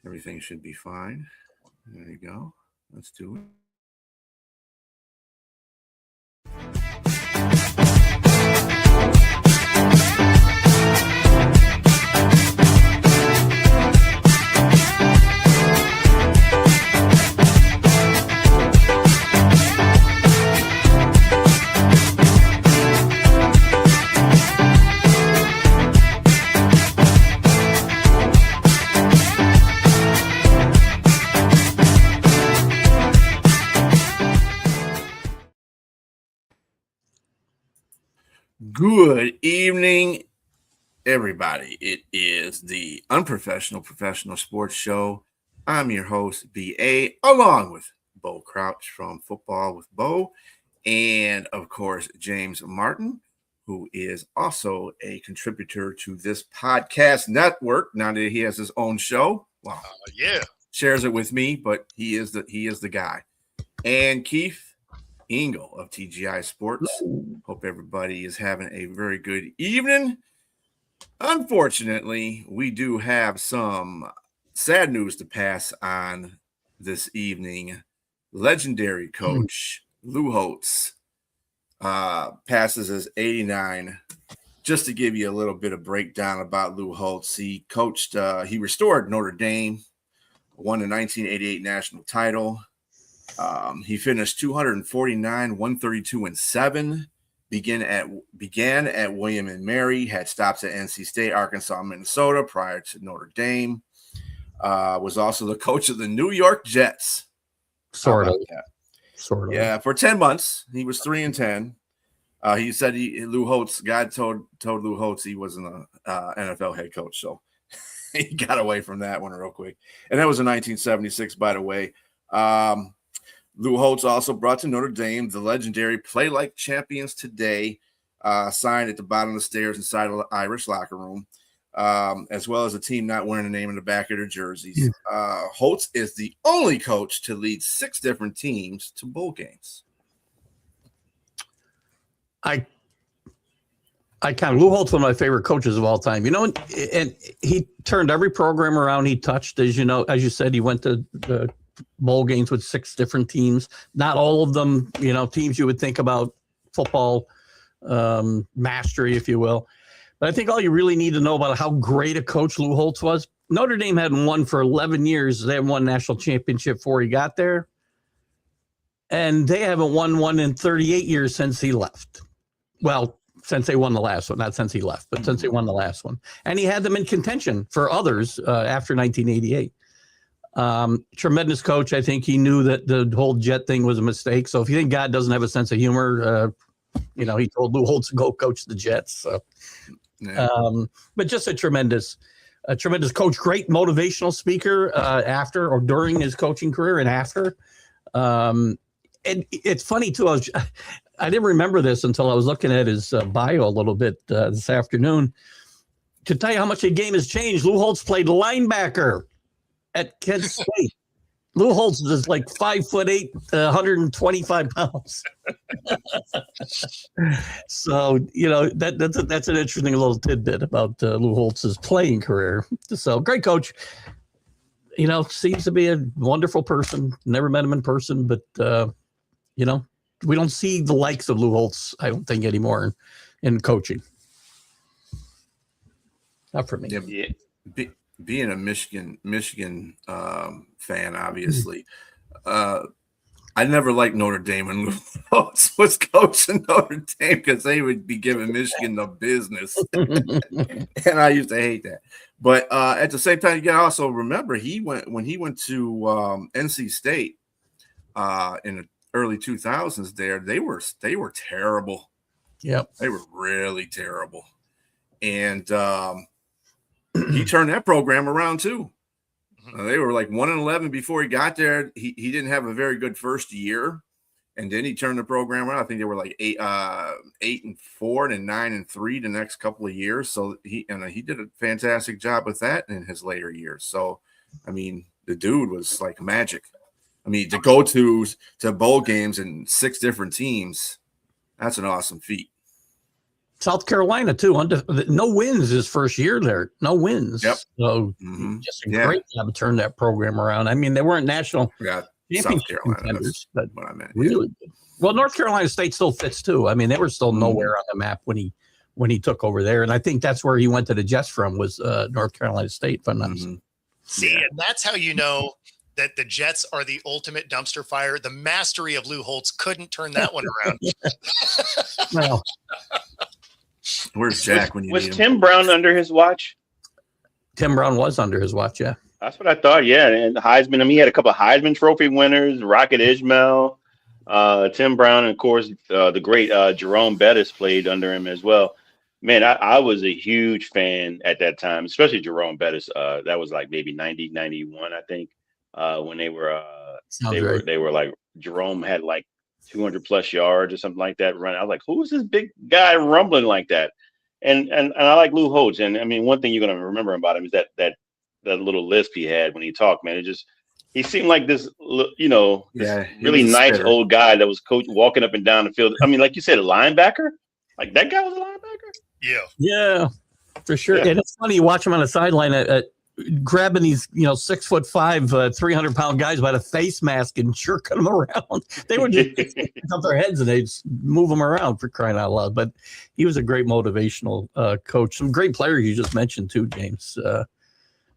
Everything should be fine. There you go. Let's do it. Good evening, everybody. It is the Unprofessional Professional Sports Show. I'm your host, B.A., along with Bo Crouch from Football with Bo, and, of course, James Martin, who is also a contributor to this podcast network. Now that he has his own show, well, shares it with me, but he is the guy. And Keith Engel of TGI Sports. Hope everybody is having a very good evening. Unfortunately, we do have some sad news to pass on this evening. Legendary coach Lou Holtz passes as 89. Just to give you a little bit of breakdown about Lou Holtz, he restored Notre Dame, won the 1988 national title. He finished 249, 132, and 7. Began at William and Mary. Had stops at NC State, Arkansas, Minnesota prior to Notre Dame. Was also the coach of the New York Jets. Sort of. Yeah, for 10 months. He was 3-10. He said Lou Holtz. God told Lou Holtz he wasn't an NFL head coach, so he got away from that one real quick. And that was in 1976, by the way. Lou Holtz also brought to Notre Dame the legendary Play Like Champions Today sign at the bottom of the stairs inside the Irish locker room, as well as a team not wearing the name in the back of their jerseys. Holtz is the only coach to lead 6 different teams to bowl games. I Lou Holtz, one of my favorite coaches of all time. You know, and he turned every program around he touched. As you said, he went to the bowl games with 6 different teams. Not all of them, teams you would think about football mastery, if you will. But I think all you really need to know about how great a coach Lou Holtz was, Notre Dame hadn't won for 11 years. They hadn't won national championship before he got there. And they haven't won one in 38 years since he left. Well, since they won the last one, not since he left, but since they won the last one. And he had them in contention for others after 1988. Tremendous coach. I think he knew that the whole Jet thing was a mistake. So if you think God doesn't have a sense of humor, he told Lou Holtz to go coach the Jets. So, but just a tremendous coach, great motivational speaker after or during his coaching career and after. And it's funny too. I didn't remember this until I was looking at his bio a little bit this afternoon. To tell you how much the game has changed, Lou Holtz played linebacker at Kent State. Lou Holtz is like 5'8", 125 pounds. So, that's an interesting little tidbit about Lou Holtz's playing career. So great coach. Seems to be a wonderful person. Never met him in person, but, we don't see the likes of Lou Holtz, I don't think, anymore in coaching. Not for me. Yeah. Being a Michigan fan, obviously, I never liked Notre Dame when Lou Holtz was coaching Notre Dame because they would be giving Michigan the business, and I used to hate that. But at the same time, you got to also remember when he went to NC State in the early 2000s. They were terrible. Yep, they were really terrible, and he turned that program around too. They were like 1-11 before he got there. He didn't have a very good first year, and then he turned the program around. I think they were like 8-4 and 9-3 the next couple of years. So he did a fantastic job with that in his later years. So, I mean, the dude was like magic. I mean, to go to bowl games and 6 different teams, that's an awesome feat. South Carolina too. No wins his first year there. No wins. Yep. So just a great job to turn that program around. I mean, they weren't national championship contenders, but what I meant. Really good. Well, North Carolina State still fits too. I mean, they were still nowhere on the map when he took over there, and I think that's where he went to the Jets from was North Carolina State. If I'm not mistaken. See, and that's how you know that the Jets are the ultimate dumpster fire. The mastery of Lou Holtz couldn't turn that one around. Well, where's Jack when you was need him? Tim Brown under his watch? Tim Brown was under his watch, yeah. That's what I thought. Yeah, and Heisman. I mean, he had a couple of Heisman Trophy winners, Rocket Ismail, Tim Brown, and of course the great Jerome Bettis played under him as well. Man, I was a huge fan at that time, especially Jerome Bettis. That was like maybe 90, 91, I think, when they were like Jerome had like 200 plus yards or something like that running. I was like, who is this big guy rumbling like that? And I like Lou Holtz. And I mean, one thing you're gonna remember about him is that little lisp he had when he talked. Man, he seemed like this, really nice old guy that was walking up and down the field. I mean, like you said, a linebacker. Like that guy was a linebacker. Yeah, for sure. Yeah. And it's funny, you watch him on the sideline grabbing these, 6'5", 300-pound guys by the face mask and jerking them around. They would just pick up their heads and they'd move them around, for crying out loud. But he was a great motivational coach. Some great players you just mentioned too, James.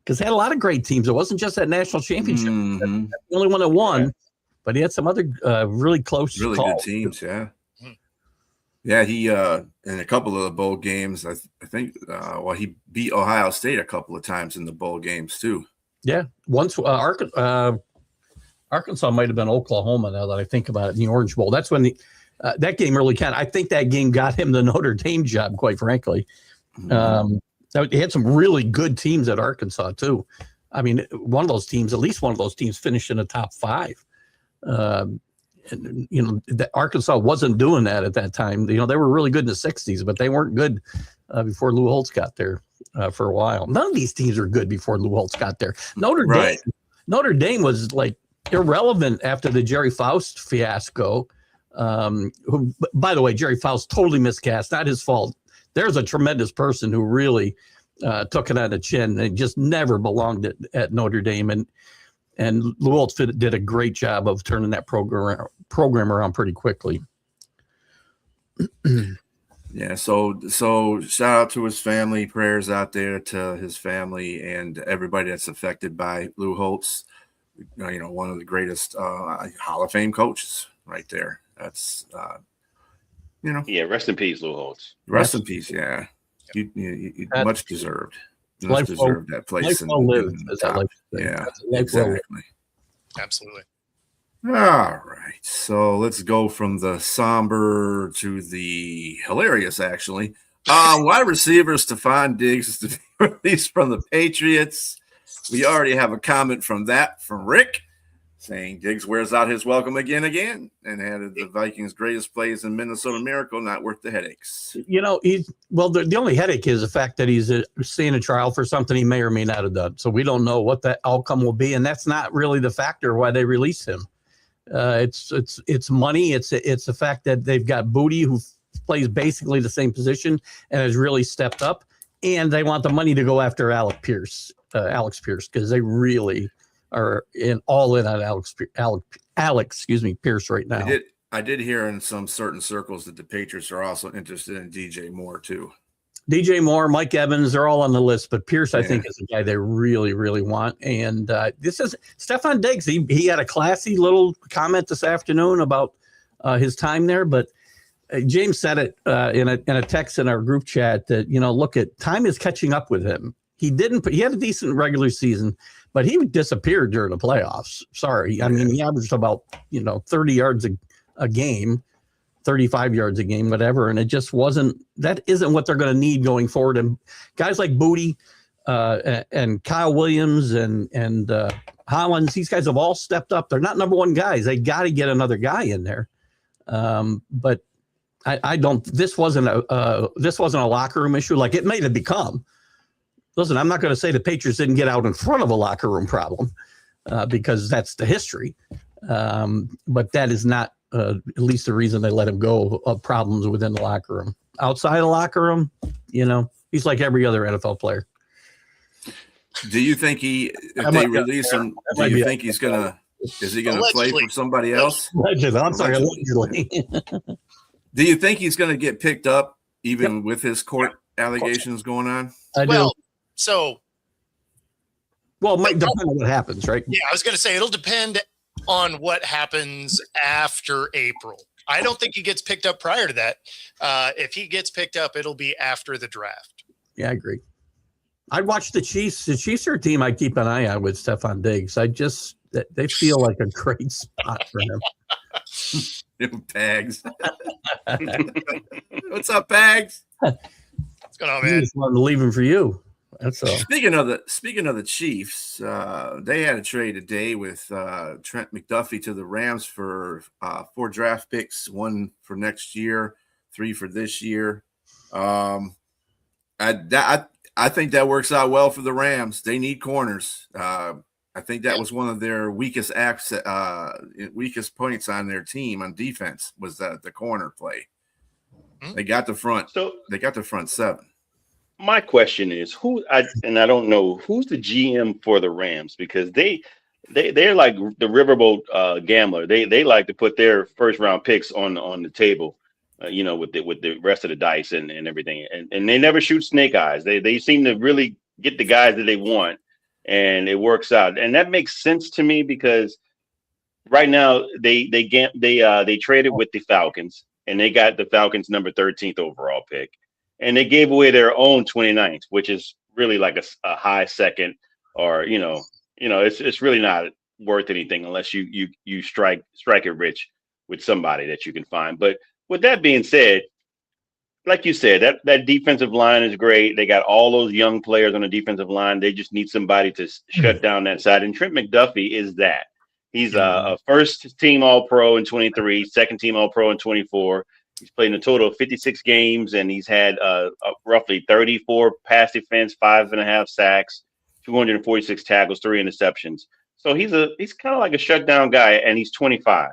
Because they had a lot of great teams. It wasn't just that national championship. That's the only one that won, but he had some other really close, really good teams. Yeah. Yeah, he in a couple of the bowl games, I think. He beat Ohio State a couple of times in the bowl games too. Yeah, once Arkansas might have been Oklahoma. Now that I think about it, in the Orange Bowl, that's when that game really counted. I think that game got him the Notre Dame job, quite frankly. He had some really good teams at Arkansas too. I mean, at least one of those teams finished in the top 5. And Arkansas wasn't doing that at that time. They were really good in the 60s, but they weren't good before Lou Holtz got there for a while. None of these teams were good before Lou Holtz got there. Notre Dame was like irrelevant after the Jerry Faust fiasco. Who, by the way, Jerry Faust totally miscast, not his fault. There's a tremendous person who really took it on the chin and just never belonged at Notre Dame. And Lou Holtz did a great job of turning that program around pretty quickly. Yeah, so shout out to his family. Prayers out there to his family and everybody that's affected by Lou Holtz. One of the greatest Hall of Fame coaches right there. That's Yeah, rest in peace, Lou Holtz. Rest in peace. Yeah, you much deserved. Must deserve that place. Yeah, exactly. Absolutely. All right. So let's go from the somber to the hilarious, actually. Wide receiver Stephon Diggs is to be released from the Patriots. We already have a comment from Rick saying Diggs wears out his welcome again, and added the Vikings' greatest plays in Minnesota Miracle, not worth the headaches. The only headache is the fact that he's seeing a trial for something he may or may not have done. So we don't know what that outcome will be, and that's not really the factor why they release him. It's money. It's the fact that they've got Booty, who plays basically the same position and has really stepped up, and they want the money to go after Alex Pierce, because they really are all in on Alex Pierce right now. I did hear in some certain circles that the Patriots are also interested in DJ Moore too. DJ Moore, Mike Evans, they're all on the list, but Pierce, I think, is the guy they really, really want. And this is Stephon Diggs. He had a classy little comment this afternoon about his time there, but James said it in a text in our group chat that, time is catching up with him. He had a decent regular season, but he disappeared during the playoffs. Sorry. I mean, he averaged about, 30 yards a game, 35 yards a game, whatever. And it just that isn't what they're going to need going forward. And guys like Booty and Kyle Williams and Hollins, these guys have all stepped up. They're not number one guys. They got to get another guy in there. But this wasn't a locker room issue like it may have become. Listen, I'm not going to say the Patriots didn't get out in front of a locker room problem because that's the history. But that is not at least the reason they let him go of problems within the locker room. outside the locker room, he's like every other NFL player. Do you think if they release him, do you think he's gonna? Is he gonna play for somebody else? I'm sorry, allegedly. Do you think he's gonna get picked up even with his court allegations going on? I do. Well, it might depend on what happens, right? Yeah, I was going to say it'll depend on what happens after April. I don't think he gets picked up prior to that. If he gets picked up, it'll be after the draft. Yeah, I agree. I'd watch the Chiefs. The Chiefs are a team I keep an eye on with Stephon Diggs. They feel like a great spot for him. Pags. What's up, Pags? What's going on, man? I just wanted to leave him for you. That's all. Speaking of the Chiefs, they had a trade today with Trent McDuffie to the Rams for 4 draft picks, 1 for next year, 3 for this year. I think that works out well for the Rams. They need corners. I think that was one of their weakest points on their team on defense was the corner play. They got the front. So they got the front 7. My question is I don't know who's the GM for the Rams, because they're like the riverboat gambler. They like to put their first round picks on the table, with the rest of the dice and everything. And they never shoot snake eyes. They seem to really get the guys that they want, and it works out. And that makes sense to me because right now they traded with the Falcons, and they got the Falcons number 13th overall pick. And they gave away their own 29th, which is really like a high second, or it's really not worth anything unless you strike it rich with somebody that you can find. But with that being said, like you said, that defensive line is great. They got all those young players on the defensive line. They just need somebody to shut down that side. And Trent McDuffie is that. He's a first team All-Pro in 23, second team All-Pro in 24. He's played in a total of 56 games, and he's had roughly 34 pass defense, 5.5 sacks, 246 tackles, 3 interceptions. So he's kind of like a shutdown guy, and he's 25.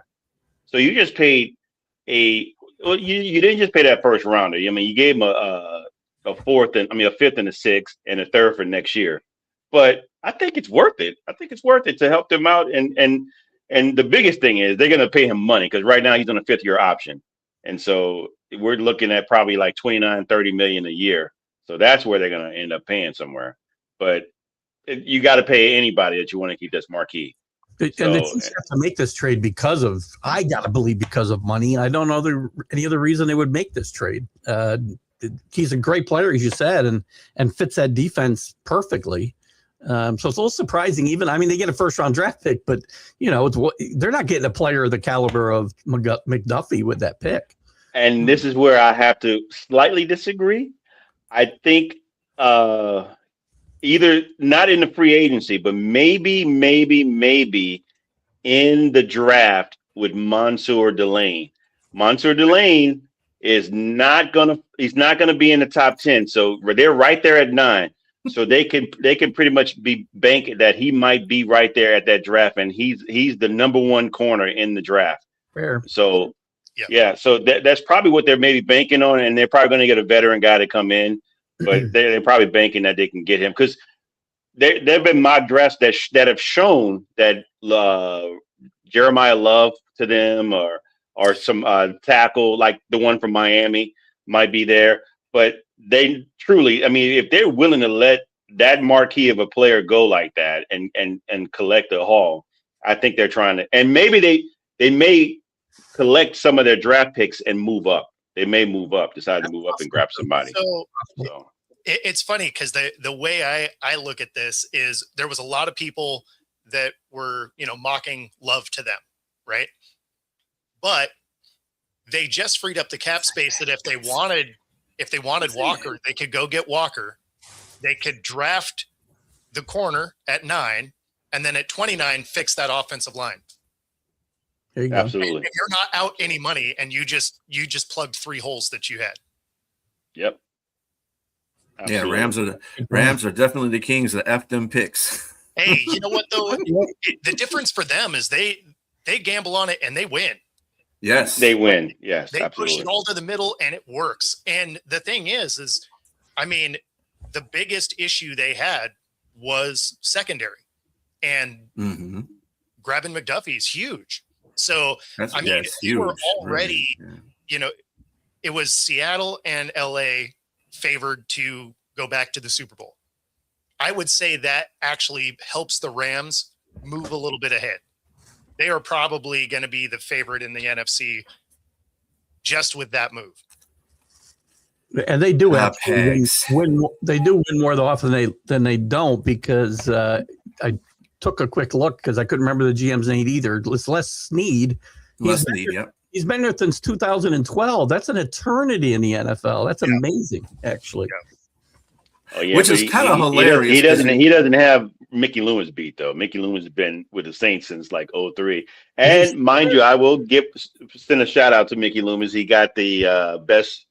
So you just paid you didn't just pay that first rounder. I mean, you gave him a fifth and a sixth and a third for next year. But I think it's worth it. I think it's worth it to help them out. And the biggest thing is they're going to pay him money, because right now he's on a 5th-year option. And so we're looking at probably like 29, 30 million a year. So that's where they're going to end up paying somewhere. But you got to pay anybody that you want to keep this marquee. And the Chiefs have to make this trade because of money. I don't know any other reason they would make this trade. He's a great player, as you said, and fits that defense perfectly. So it's a little surprising. They get a first-round draft pick, but they're not getting a player of the caliber of McDuffie with that pick. And this is where I have to slightly disagree. I think either not in the free agency, but maybe in the draft with Mansour Delane. Mansour Delane is not gonna be in the top 10. So they're right there at 9. So they can pretty much be banking that he might be right there at that draft, and he's the number 1 corner in the draft. Fair. So yeah, so that's probably what they're maybe banking on, and they're probably going to get a veteran guy to come in, but they're probably banking that they can get him, because there've been mock drafts that have shown that Jeremiah Love to them, or some tackle like the one from Miami might be there, but they truly, if they're willing to let that marquee of a player go like that and collect a haul, I think they're trying to, and maybe they may collect some of their draft picks and move up. They may decide to move up and grab somebody. So. It's funny because the way I look at this is there was a lot of people that were, mocking Love to them, right? But they just freed up the cap space that if they wanted Walker, they could go get Walker. They could draft the corner at 9, and then at 29 fix that offensive line. There you go. Absolutely. And you're not out any money, and you just plugged 3 holes that you had. Yep. Absolutely. Yeah, Rams are definitely the kings of F them picks. Hey, you know what though? The difference for them is they gamble on it and they win. Yes. They win. Yes, They absolutely. push it all to the middle and it works. And the thing is, I mean, the biggest issue they had was secondary, and grabbing McDuffie is huge. So, I mean, huge. we were already, Really. It was Seattle and LA favored to go back to the Super Bowl. I would say that actually helps the Rams move a little bit ahead. They are probably going to be the favorite in the NFC just with that move. And they do actually win. They do win more often than they don't, because I took a quick look because I couldn't remember the GM's name either. It's Les Snead. He's been there since 2012. That's an eternity in the NFL. That's amazing, actually. Yeah. Oh, yeah, which is kind of hilarious. He doesn't have Mickey Loomis beat though. Mickey Loomis has been with the Saints since like 2003. And mind you, I will send a shout out to Mickey Loomis. He got the best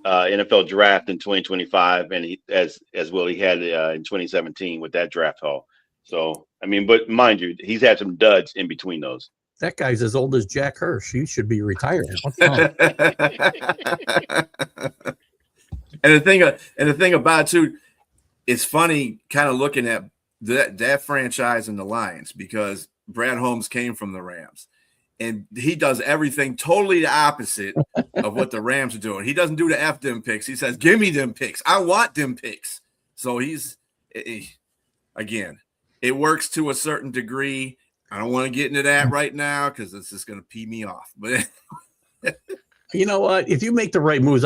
NFL draft in 2025, and he as well he had in 2017 with that draft haul. So I mean, but mind you, he's had some duds in between those. That guy's as old as Jack Hirsch. He should be retiring. And the thing about it too, it's funny kind of looking at that franchise and the Lions, because Brad Holmes came from the Rams, and he does everything totally the opposite of what the Rams are doing. He doesn't do the F them picks. He says, "Give me them picks. I want them picks." So again, it works to a certain degree. I don't want to get into that right now because it's just going to pee me off. But you know what? If you make the right moves,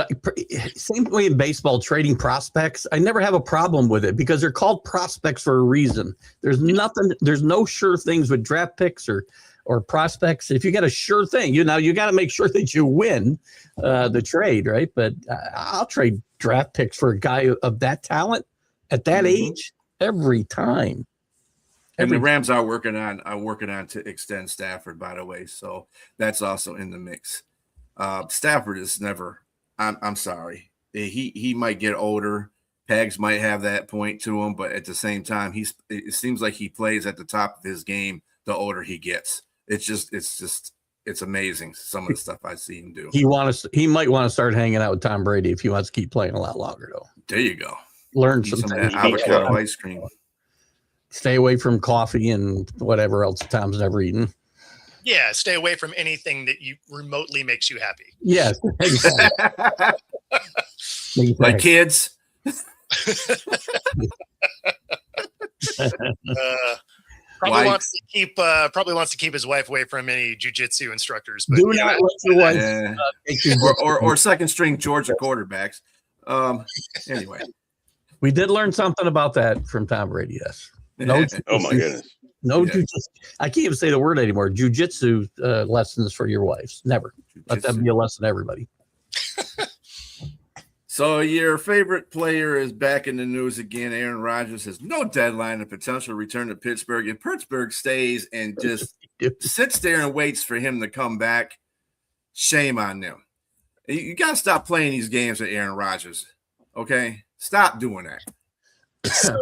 same way in baseball, trading prospects, I never have a problem with it because they're called prospects for a reason. There's no sure things with draft picks or prospects. If you got a sure thing, you got to make sure that you win the trade, right? But I'll trade draft picks for a guy of that talent at that age every time. And the Rams are working on to extend Stafford, by the way. So that's also in the mix. Stafford is never. I'm sorry. He might get older. Pags might have that point to him, but at the same time, it seems like he plays at the top of his game the older he gets. It's amazing some of the stuff I see him do. He might want to start hanging out with Tom Brady if he wants to keep playing a lot longer, though. There you go. Learn some of that avocado ice cream. Stay away from coffee and whatever else Tom's never eaten. Yeah, stay away from anything that you remotely makes you happy. Yes. Like kids. Probably wants to keep his wife away from any jiu-jitsu instructors. But do not let your wife or second string Georgia quarterbacks. Anyway, we did learn something about that from Tom Brady. Yes. No. Oh my goodness. No jiu-jitsu. I can't even say the word anymore. Jiu-jitsu lessons for your wives. Never. Let that be a lesson to everybody. So your favorite player is back in the news again. Aaron Rodgers has no deadline and potential return to Pittsburgh, and Pittsburgh stays and just sits there and waits for him to come back. Shame on them. You got to stop playing these games with Aaron Rodgers. Okay? Stop doing that. So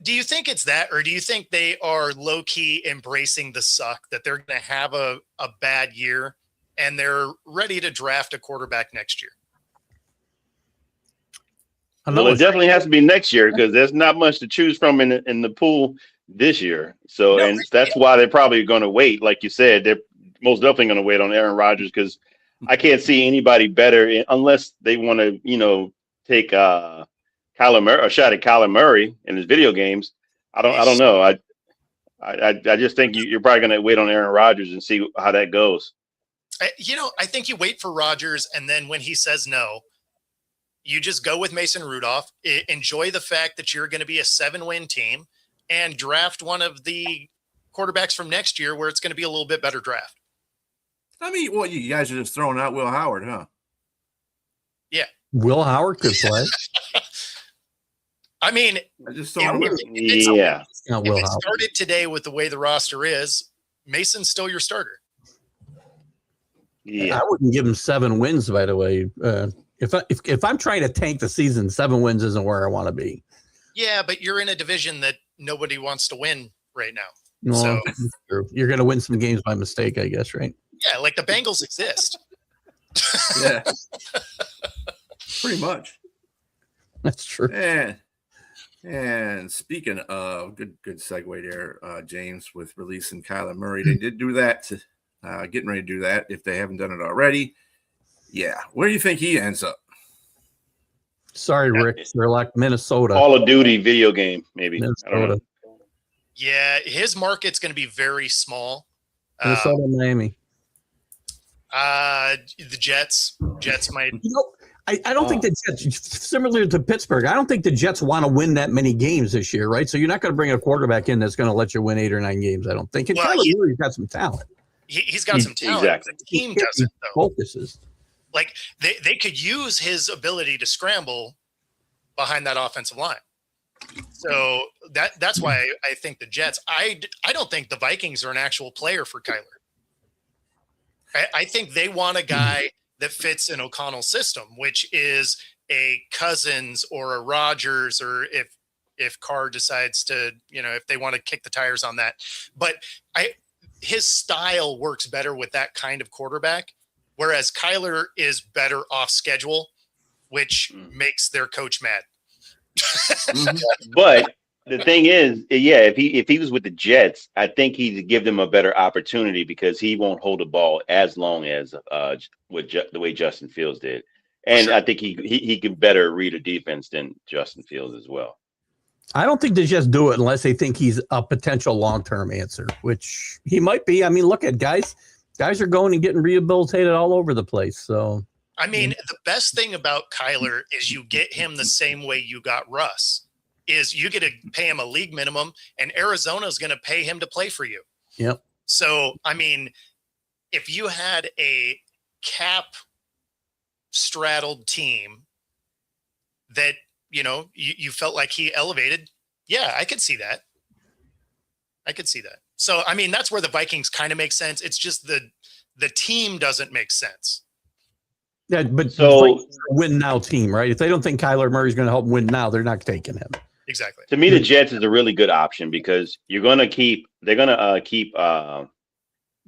do you think it's that, or do you think they are low-key embracing the suck, that they're going to have a bad year and they're ready to draft a quarterback next year? Well, it definitely has to be next year because there's not much to choose from in the pool this year. So, and that's why they're probably going to wait. Like you said, they're most definitely going to wait on Aaron Rodgers because I can't see anybody better unless they want to, take Kyler Murray, a shot at Kyler Murray in his video games. I don't know. I just think you're probably going to wait on Aaron Rodgers and see how that goes. I think you wait for Rodgers, and then when he says no, you just go with Mason Rudolph, enjoy the fact that you're going to be a 7-win team, and draft one of the quarterbacks from next year where it's going to be a little bit better draft. I mean, well, you guys are just throwing out Will Howard, huh? Yeah. Will Howard could play. I mean, if it started today with the way the roster is, Mason's still your starter. Yeah. I wouldn't give him 7 wins, by the way. If I'm trying to tank the season, 7 wins isn't where I want to be. Yeah, but you're in a division that nobody wants to win right now. No, so you're going to win some games by mistake, I guess, right? Yeah, like the Bengals exist. Yeah, pretty much. That's true. And speaking of good segue there, James, with releasing Kyler Murray, they did do that. Getting ready to do that if they haven't done it already. Yeah, where do you think he ends up? Sorry, Rick. They're like Minnesota. Call of Duty video game, maybe. I don't know. Yeah, his market's going to be very small. Minnesota, Miami. The Jets might. I don't think the Jets, similar to Pittsburgh, I don't think the Jets want to win that many games this year, right? So you're not going to bring a quarterback in that's going to let you win 8 or 9 games, I don't think. And Kyler Murray's got some talent. He's got some talent. Exactly. The team doesn't, though. Focuses. Like, they could use his ability to scramble behind that offensive line. So that's why I think the Jets. I don't think the Vikings are an actual player for Kyler. I think they want a guy that fits in O'Connell's system, which is a Cousins or a Rodgers, or if Carr decides to, if they want to kick the tires on that. But his style works better with that kind of quarterback, whereas Kyler is better off schedule, which makes their coach mad. But the thing is, if he was with the Jets, I think he'd give them a better opportunity because he won't hold the ball as long as the way Justin Fields did, and I think he can better read a defense than Justin Fields as well. I don't think they just do it unless they think he's a potential long-term answer, which he might be. I mean, look at guys are going and getting rehabilitated all over the place. So, I mean, the best thing about Kyler is you get him the same way you got Russ. Is you get to pay him a league minimum, and Arizona is going to pay him to play for you. Yep. So, I mean, if you had a cap straddled team that, you felt like he elevated, yeah, I could see that. So, I mean, that's where the Vikings kind of make sense. It's just the team doesn't make sense. Yeah, but so win now team, right? If they don't think Kyler Murray's going to help win now, they're not taking him. Exactly. To me, the Jets is a really good option because they're going to keep the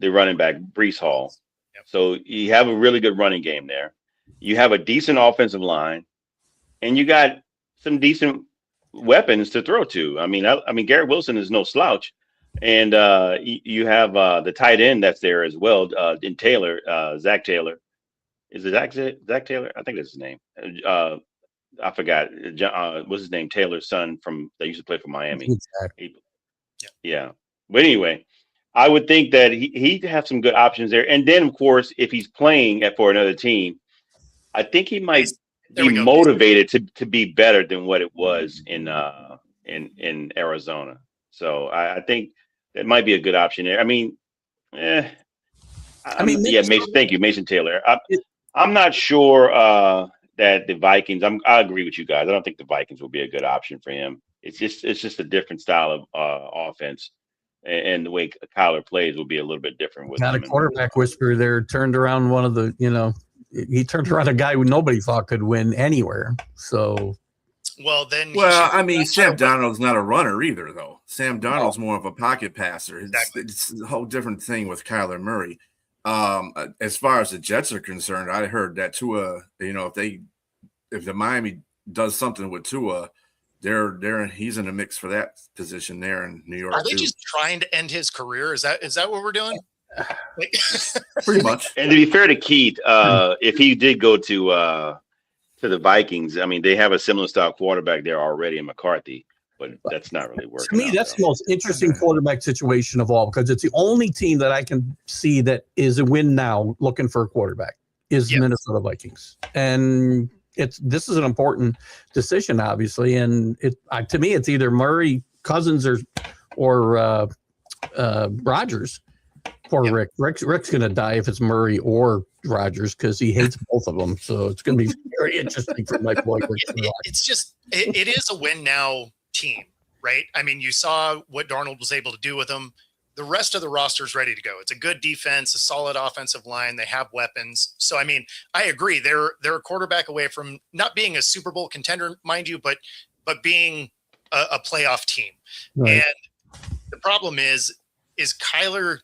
running back Breece Hall. Yep. So you have a really good running game there. You have a decent offensive line, and you got some decent weapons to throw to. I mean, Garrett Wilson is no slouch, and you have the tight end that's there as well in Taylor, Zach Taylor. Is it Zach Taylor? I think that's his name. I forgot. What's his name? Taylor's son that used to play for Miami. Exactly. Yeah. But anyway, I would think that he'd have some good options there. And then, of course, if he's playing for another team, I think he might be motivated to be better than what it was in Arizona. So I think that might be a good option there. I mean, thank you, Mason Taylor. I'm not sure that the Vikings. I agree with you guys. I don't think the Vikings will be a good option for him. It's just a different style of offense, and the way Kyler plays will be a little bit different. With got a quarterback whisperer there. Turned around one of the. He turned around a guy who nobody thought could win anywhere. So. Well, I mean, Sam Darnold's not a runner either, though. Sam Darnold's more of a pocket passer. It's a whole different thing with Kyler Murray. As far as the Jets are concerned, I heard that Tua, if the Miami does something with Tua, he's in the mix for that position there in New York. Are they just trying to end his career? Is that what we're doing? Pretty much. And to be fair to Keith, if he did go to the Vikings, I mean, they have a similar style quarterback there already in McCarthy. But that's not really working. To me, that's the most interesting quarterback situation of all because it's the only team that I can see that is a win now looking for a quarterback is Minnesota Vikings. And this is an important decision, obviously. And to me, it's either Murray, Cousins, or Rodgers for Rick. Rick's going to die if it's Murray or Rodgers because he hates both of them. So it's going to be very interesting for Mike Boyd. It's just it is a win now team, right? I mean, you saw what Darnold was able to do with them. The rest of the roster is ready to go. It's a good defense, a solid offensive line. They have weapons. So, I mean, I agree. They're a quarterback away from not being a Super Bowl contender, mind you, but being a playoff team. Right. And the problem is Kyler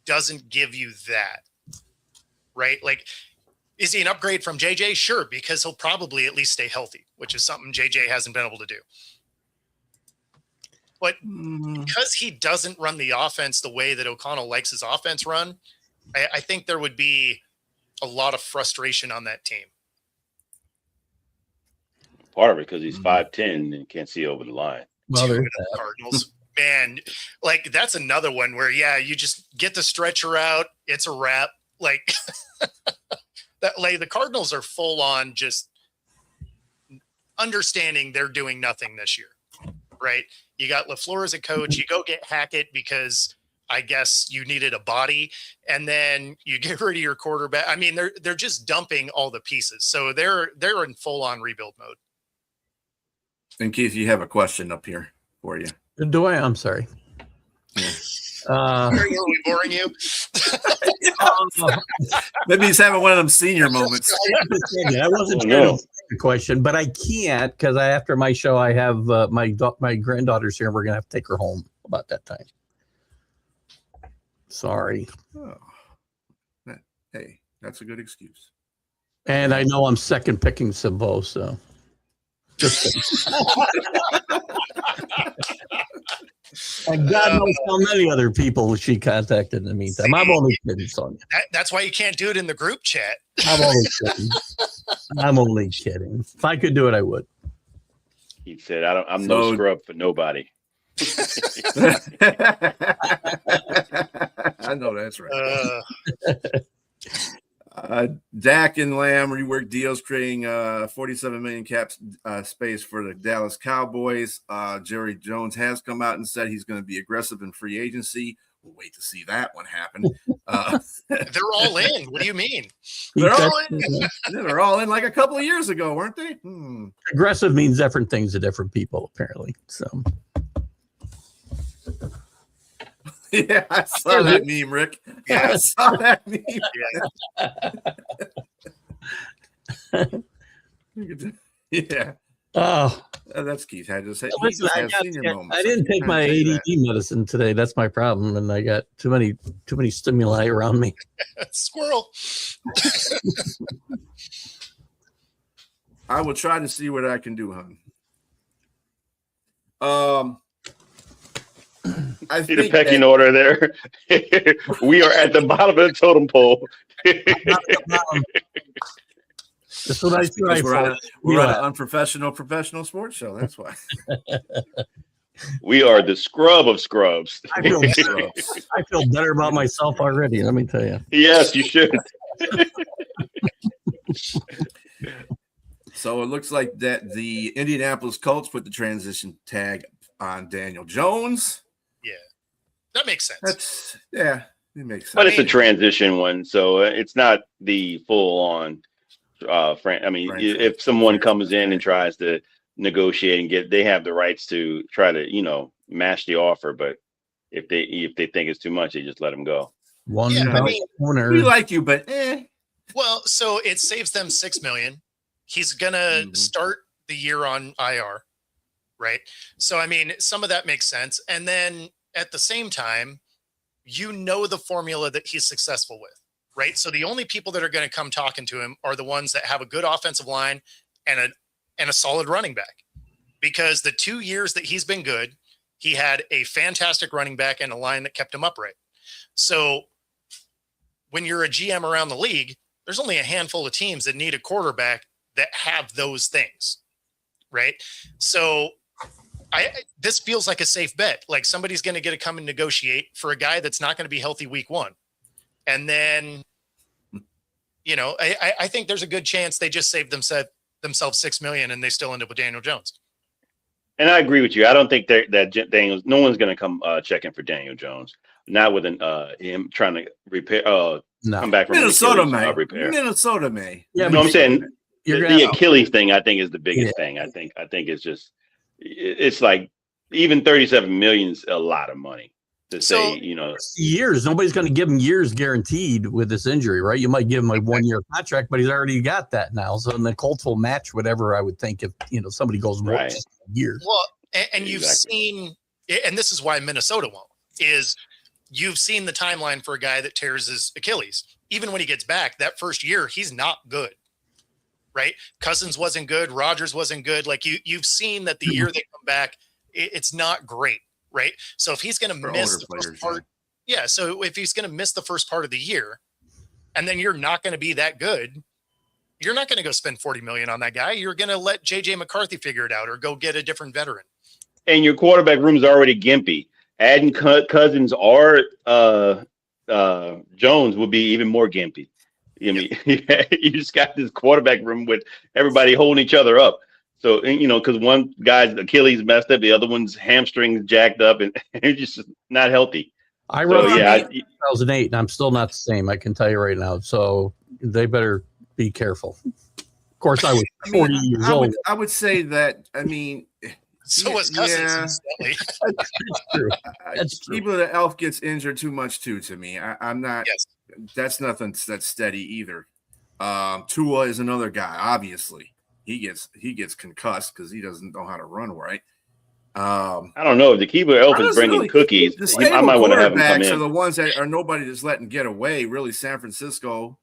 doesn't give you that. right? Like, is he an upgrade from JJ? Sure, because he'll probably at least stay healthy, which is something JJ hasn't been able to do. But because he doesn't run the offense the way that O'Connell likes his offense run, I think there would be a lot of frustration on that team. Part of it because he's 5'10" and can't see over the line. Well, The Cardinals, man, like that's another one where, you just get the stretcher out. It's a wrap. Like that, like the Cardinals are full on just understanding they're doing nothing this year, right? You got LaFleur as a coach. You go get Hackett because I guess you needed a body, and then you get rid of your quarterback. I mean, they're just dumping all the pieces, so they're in full on rebuild mode. And Keith, you have a question up here for you. Do I? I'm sorry. Yeah. Are we boring you? Maybe he's having one of them senior moments. I wasn't trying to ask the question, but I can't because after my show, I have my granddaughter's here, and we're gonna have to take her home about that time. Sorry. Oh. Hey, that's a good excuse. And I know I'm second picking Sabo, so just and God knows how many other people she contacted in the meantime. I'm only kidding, Sonia. That's why you can't do it in the group chat. I'm only kidding. I'm only kidding. If I could do it, I would. He said, I'm no scrub for nobody. I know that's right. Dak and Lamb reworked deals, creating $47 million cap space for the Dallas Cowboys. Jerry Jones has come out and said he's going to be aggressive in free agency. We'll wait to see that one happen. They're all in. What do you mean? They're all in. They're all in like a couple of years ago, weren't they? Aggressive means different things to different people, apparently. So. Yeah, I saw that meme, Rick. Yeah, I saw that meme. Yeah. Oh, that's Keith. I just listen, I didn't take my ADD medicine today. That's my problem, and I got too many stimuli around me. Squirrel. I will try to see what I can do, hon. I see the pecking order there. We are at the bottom of the totem pole. That's what I see. We're at an unprofessional professional sports show. That's why. We are the scrub of scrubs. I feel better about myself already. Let me tell you. Yes, you should. So it looks like that the Indianapolis Colts put the transition tag on Daniel Jones. Yeah, that makes sense. It makes sense. But it's a transition one, so it's not the full on. If someone comes in and tries to negotiate and they have the rights to try to, match the offer. But if they think it's too much, they just let them go. We like you, but Well, so it saves them $6 million. He's gonna start the year on IR, right? So some of that makes sense. And then at the same time, the formula that he's successful with. Right. So the only people that are going to come talking to him are the ones that have a good offensive line and a solid running back, because the 2 years that he's been good, he had a fantastic running back and a line that kept him upright. So when you're a GM around the league, there's only a handful of teams that need a quarterback that have those things. Right. So this feels like a safe bet. Like somebody's going to come and negotiate for a guy that's not going to be healthy week one. And then, I think there's a good chance they just saved themselves $6 million and they still end up with Daniel Jones. And I agree with you. I don't think that no one's going to come checking for Daniel Jones. Not with him trying to repair. Come back from Minnesota may. Repair. Minnesota may. Yeah, I'm saying the Achilles thing. I think is the biggest thing. I think it's just it's like even $37 million is a lot of money. To say, years. Nobody's going to give him years guaranteed with this injury, right? You might give him a 1-year contract, but he's already got that now. So the Colts will match whatever I would think if somebody goes more years. Well, and you've seen, and this is why Minnesota won't, is you've seen the timeline for a guy that tears his Achilles. Even when he gets back, that first year, he's not good, right? Cousins wasn't good. Rodgers wasn't good. Like you've seen that the year they come back, it's not great, right? So if he's going to miss the first part, so if he's going to miss the first part of the year, and then you're not going to be that good, you're not going to go spend $40 million on that guy. You're going to let JJ McCarthy figure it out or go get a different veteran. And your quarterback room is already gimpy. Adding Cousins or Jones would be even more gimpy. I mean, you just got this quarterback room with everybody holding each other up. So, because one guy's Achilles messed up, the other one's hamstrings jacked up, and it's just not healthy. I wrote 2008, and I'm still not the same. I can tell you right now. So they better be careful. Of course, I was 40 years old. I would say that. I mean, so was Cousins. Yeah. That's true. Even the Elf gets injured too much too. To me, I'm not. Yes. That's nothing that's steady either. Tua is another guy. Obviously, he gets concussed because he doesn't know how to run right. I don't know. The Keebler Elf is bringing cookies. I might want to have him come in. Are the ones that are nobody that's letting get away. Really, San Francisco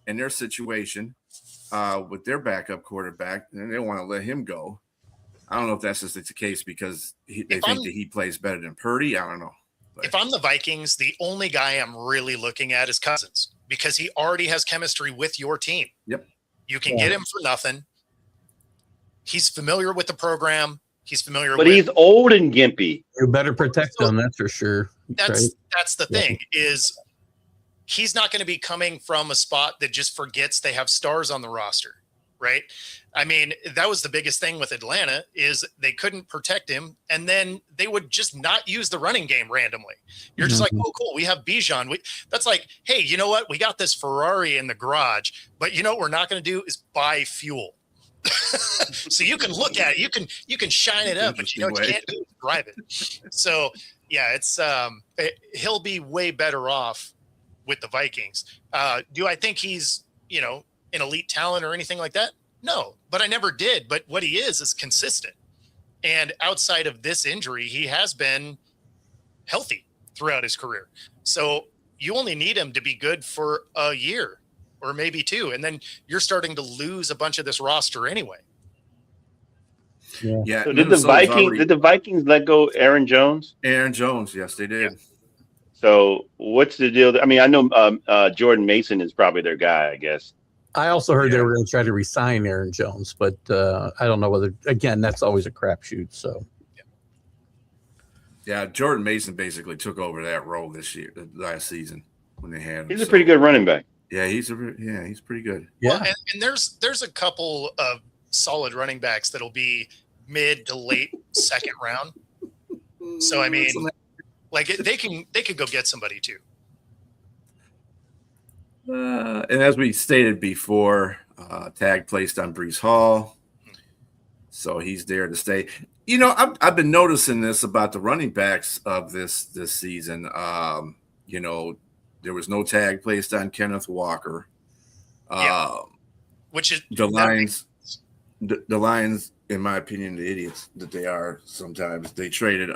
and their situation with their backup quarterback, and they want to let him go. I don't know if that's just the case because they think that he plays better than Purdy. I don't know. But if I'm the Vikings, the only guy I'm really looking at is Cousins because he already has chemistry with your team. Yep. You can get him for nothing. He's familiar with the program. He's familiar but he's old and gimpy. You better protect him, that's for sure. That's the thing is he's not going to be coming from a spot that just forgets they have stars on the roster, right? I mean, that was the biggest thing with Atlanta is they couldn't protect him, and then they would just not use the running game randomly. You're just like, oh, cool, we have Bijan. That's like, hey, you know what? We got this Ferrari in the garage, but you know what we're not going to do is buy fuel. So you can look at it, you can shine it up, but you can't drive it. So yeah, it's he'll be way better off with the Vikings. Do I think he's an elite talent or anything like that? No, but I never did. But what he is consistent, and outside of this injury, he has been healthy throughout his career. So you only need him to be good for a year or maybe two, and then you're starting to lose a bunch of this roster anyway. Yeah. So did the Vikings let go Aaron Jones? Aaron Jones, yes, they did. Yeah. So what's the deal? I mean, I know Jordan Mason is probably their guy, I guess. I also heard they were going to try to re-sign Aaron Jones, but I don't know whether. Again, that's always a crapshoot. So. Yeah, Jordan Mason basically took over that role last season when they had him. He's a pretty good running back. Yeah, he's pretty good. Yeah, well, and there's a couple of solid running backs that'll be mid to late second round. So I mean, like they could go get somebody too. And as we stated before, tag placed on Breece Hall, so he's there to stay. I've been noticing this about the running backs of this season. There was no tag placed on Kenneth Walker. Which is the Lions. The Lions, in my opinion, the idiots that they are sometimes. They traded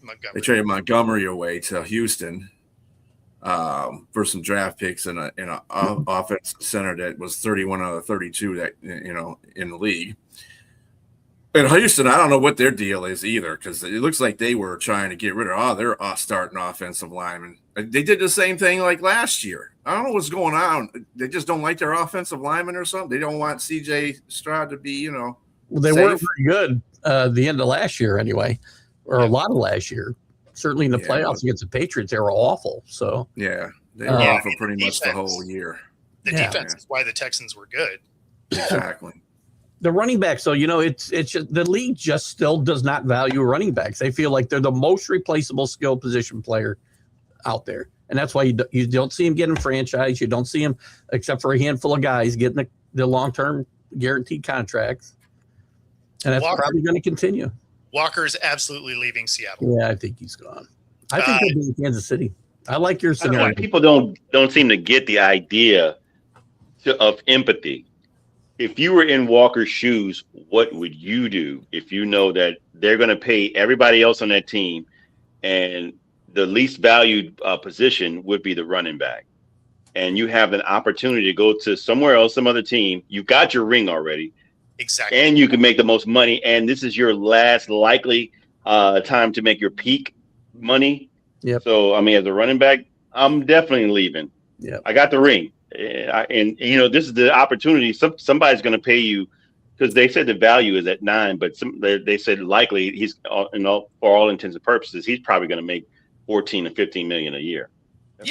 Montgomery away to Houston for some draft picks and an offensive center that was 31 out of 32 that in the league. In Houston, I don't know what their deal is either because it looks like they were trying to get rid of their starting offensive linemen. They did the same thing like last year. I don't know what's going on. They just don't like their offensive linemen or something. They don't want C.J. Stroud to be, Well, they weren't very good the end of last year anyway, or a lot of last year. Certainly in the playoffs against the Patriots, they were awful. So yeah, they were awful pretty much the whole year. The defense is why the Texans were good. Exactly. The running backs, so it's just, the league just still does not value running backs. They feel like they're the most replaceable skill position player out there, and that's why you don't see him getting franchised. You don't see him, except for a handful of guys, getting the long-term guaranteed contracts, and that's probably going to continue. Walker's absolutely leaving Seattle. Yeah, I think he's gone. I think he'll be in Kansas City. I like your scenario. People don't seem to get the idea of empathy. If you were in Walker's shoes, what would you do if you know that they're going to pay everybody else on that team and the least valued position would be the running back. And you have an opportunity to go to somewhere else, some other team. You got your ring already. Exactly. And you can make the most money. And this is your last likely time to make your peak money. Yep. So, I mean, as a running back, I'm definitely leaving. Yeah. I got the ring. And this is the opportunity. Somebody's going to pay you, because they said the value is at 9, but they said likely he's, for all intents and purposes, he's probably going to make 14 to 15 million a year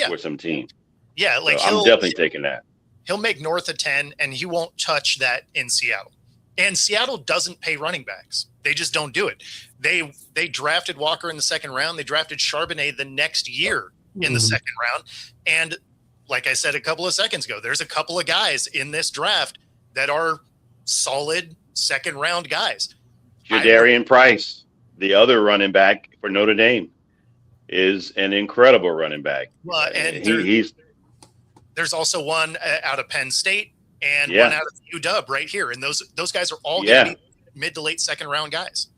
for some team. Yeah, like so I'm definitely taking that. He'll make north of 10, and he won't touch that in Seattle. And Seattle doesn't pay running backs. They just don't do it. They drafted Walker in the second round. They drafted Charbonnet the next year in the second round. And like I said a couple of seconds ago, there's a couple of guys in this draft that are solid second round guys. Jadarian Price, the other running back for Notre Dame, is an incredible running back. Well, and there's also one out of Penn State and one out of UW right here. And those guys are all going to be mid to late second round guys.